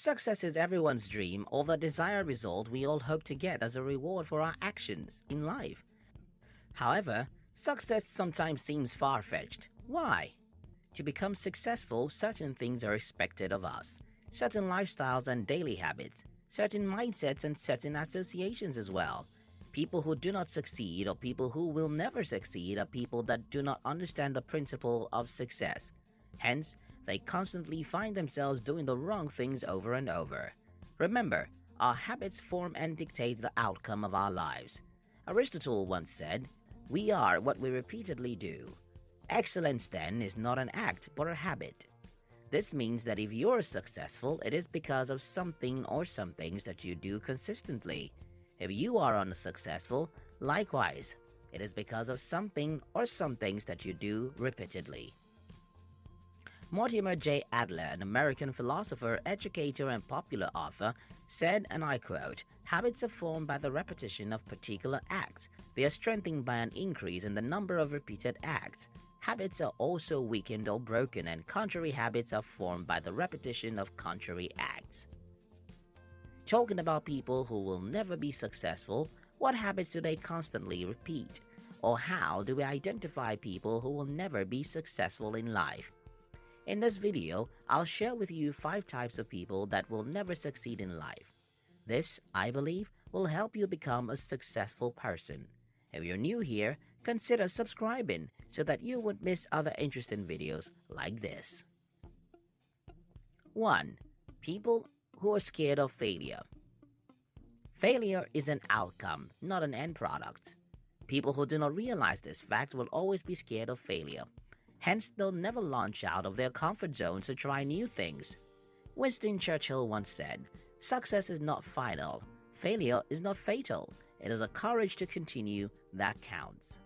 Success is everyone's dream or the desired result we all hope to get as a reward for our actions in life. However, success sometimes seems far-fetched. Why? To become successful, certain things are expected of us, certain lifestyles and daily habits, certain mindsets and certain associations as well. People who do not succeed or people who will never succeed are people that do not understand the principle of success. Hence, they constantly find themselves doing the wrong things over and over. Remember, our habits form and dictate the outcome of our lives. Aristotle once said, "We are what we repeatedly do." Excellence then is not an act but a habit. This means that if you're successful, it is because of something or some things that you do consistently. If you are unsuccessful, likewise, it is because of something or some things that you do repeatedly. Mortimer J. Adler, an American philosopher, educator, and popular author, said, and I quote, "Habits are formed by the repetition of particular acts. They are strengthened by an increase in the number of repeated acts. Habits are also weakened or broken, and contrary habits are formed by the repetition of contrary acts." Talking about people who will never be successful, what habits do they constantly repeat? Or how do we identify people who will never be successful in life? In this video, I'll share with you 5 types of people that will never succeed in life. This, I believe, will help you become a successful person. If you're new here, consider subscribing so that you won't miss other interesting videos like this. 1. People who are scared of failure. Failure is an outcome, not an end product. People who do not realize this fact will always be scared of failure. Hence, they'll never launch out of their comfort zones to try new things. Winston Churchill once said, "Success is not final. Failure is not fatal. It is a courage to continue that counts."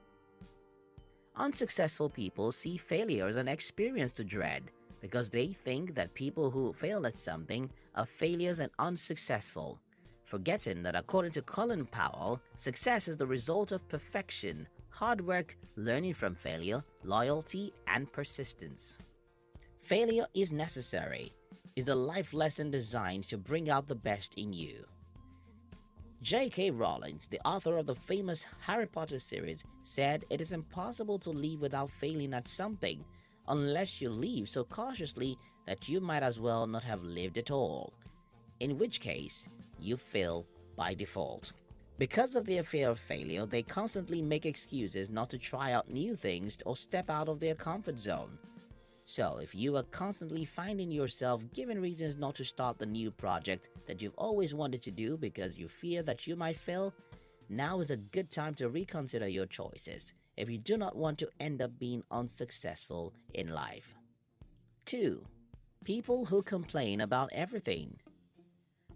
Unsuccessful people see failure as an experience to dread because they think that people who fail at something are failures and unsuccessful, forgetting that according to Colin Powell, success is the result of perfection, hard work, learning from failure, loyalty, and persistence. Failure is necessary, is a life lesson designed to bring out the best in you. J.K. Rowling, the author of the famous Harry Potter series, said it is impossible to live without failing at something, unless you live so cautiously that you might as well not have lived at all, in which case you fail by default. Because of their fear of failure, they constantly make excuses not to try out new things or step out of their comfort zone. So, if you are constantly finding yourself giving reasons not to start the new project that you've always wanted to do because you fear that you might fail, now is a good time to reconsider your choices if you do not want to end up being unsuccessful in life. 2. People who complain about everything.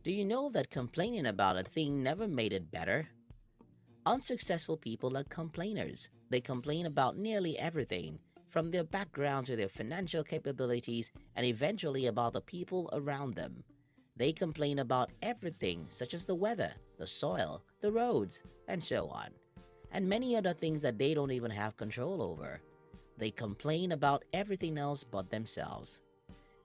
Do you know that complaining about a thing never made it better? Unsuccessful people are complainers. They complain about nearly everything, from their background to their financial capabilities and eventually about the people around them. They complain about everything such as the weather, the soil, the roads, and so on, and many other things that they don't even have control over. They complain about everything else but themselves.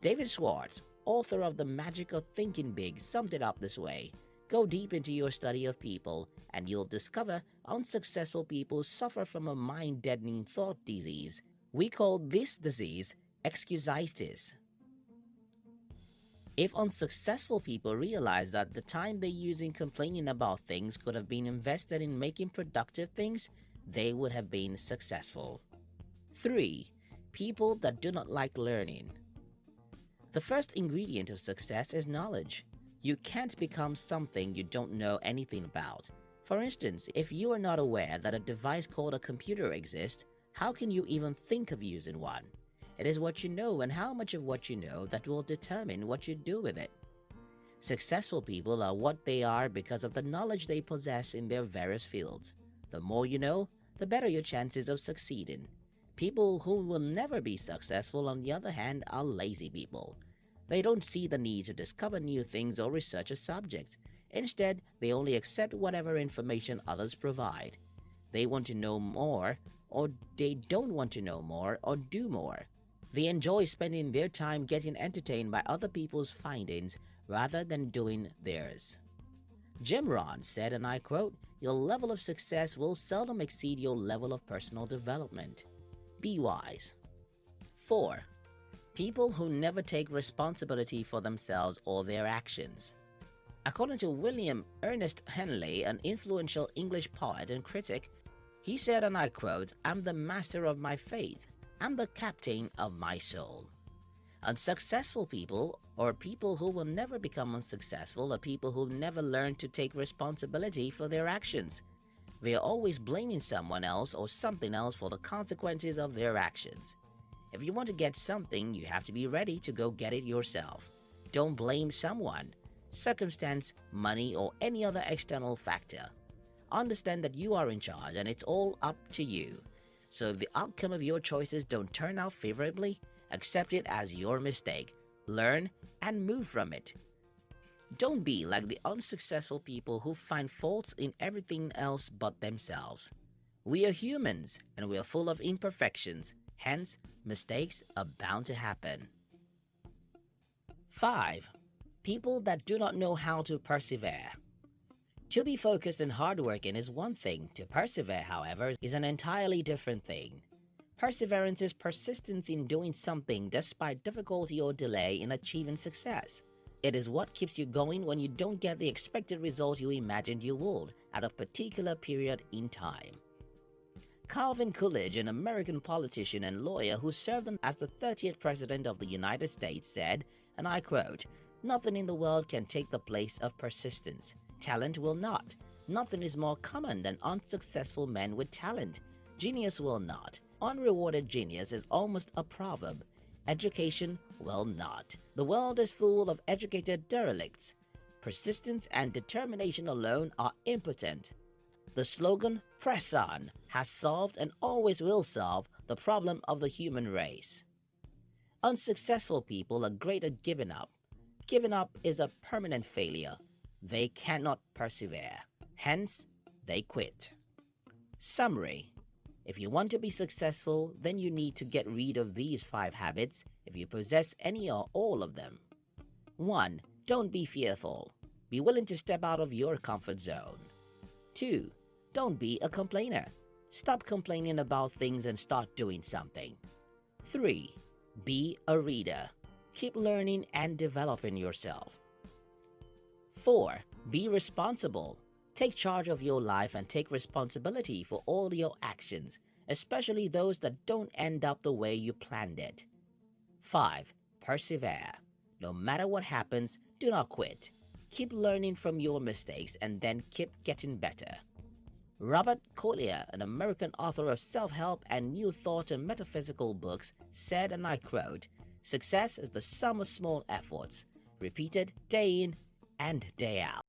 David Schwartz, author of The Magic of Thinking Big, summed it up this way: go deep into your study of people and you'll discover unsuccessful people suffer from a mind-deadening thought disease. We call this disease excusitis. If unsuccessful people realize that the time they use in complaining about things could have been invested in making productive things, they would have been successful. 3. People that do not like learning. The first ingredient of success is knowledge. You can't become something you don't know anything about. For instance, if you are not aware that a device called a computer exists, how can you even think of using one? It is what you know and how much of what you know that will determine what you do with it. Successful people are what they are because of the knowledge they possess in their various fields. The more you know, the better your chances of succeeding. People who will never be successful, on the other hand, are lazy people. They don't see the need to discover new things or research a subject. Instead, they only accept whatever information others provide. They want to know more, or they don't want to know more or do more. They enjoy spending their time getting entertained by other people's findings rather than doing theirs. Jim Rohn said, and I quote, "Your level of success will seldom exceed your level of personal development. Be wise." 4. People who never take responsibility for themselves or their actions. According to William Ernest Henley, an influential English poet and critic, he said, and I quote, "I'm the master of my fate. I'm the captain of my soul." Unsuccessful people, or people who will never become unsuccessful, are people who never learn to take responsibility for their actions. They are always blaming someone else or something else for the consequences of their actions. If you want to get something, you have to be ready to go get it yourself. Don't blame someone, circumstance, money, or any other external factor. Understand that you are in charge and it's all up to you. So if the outcome of your choices don't turn out favorably, accept it as your mistake, learn, and move from it. Don't be like the unsuccessful people who find faults in everything else but themselves. We are humans and we are full of imperfections, hence, mistakes are bound to happen. 5. People that do not know how to persevere. To be focused and hardworking is one thing. To persevere, however, is an entirely different thing. Perseverance is persistence in doing something despite difficulty or delay in achieving success. It is what keeps you going when you don't get the expected result you imagined you would at a particular period in time. Calvin Coolidge, an American politician and lawyer who served as the 30th President of the United States, said, and I quote, "Nothing in the world can take the place of persistence. Talent will not. Nothing is more common than unsuccessful men with talent. Genius will not. Unrewarded genius is almost a proverb. Education will not. The world is full of educated derelicts. Persistence and determination alone are impotent. The slogan, 'Press On,' has solved and always will solve the problem of the human race." Unsuccessful people are great at giving up. Giving up is a permanent failure. They cannot persevere. Hence, they quit. Summary. If you want to be successful, then you need to get rid of these 5 habits if you possess any or all of them. 1. Don't be fearful. Be willing to step out of your comfort zone. 2. Don't be a complainer. Stop complaining about things and start doing something. 3. Be a reader. Keep learning and developing yourself. 4. Be responsible. Take charge of your life and take responsibility for all your actions, especially those that don't end up the way you planned it. 5. Persevere. No matter what happens, do not quit. Keep learning from your mistakes and then keep getting better. Robert Collier, an American author of self-help and New Thought and metaphysical books, said, and I quote, "Success is the sum of small efforts, repeated day in and day out."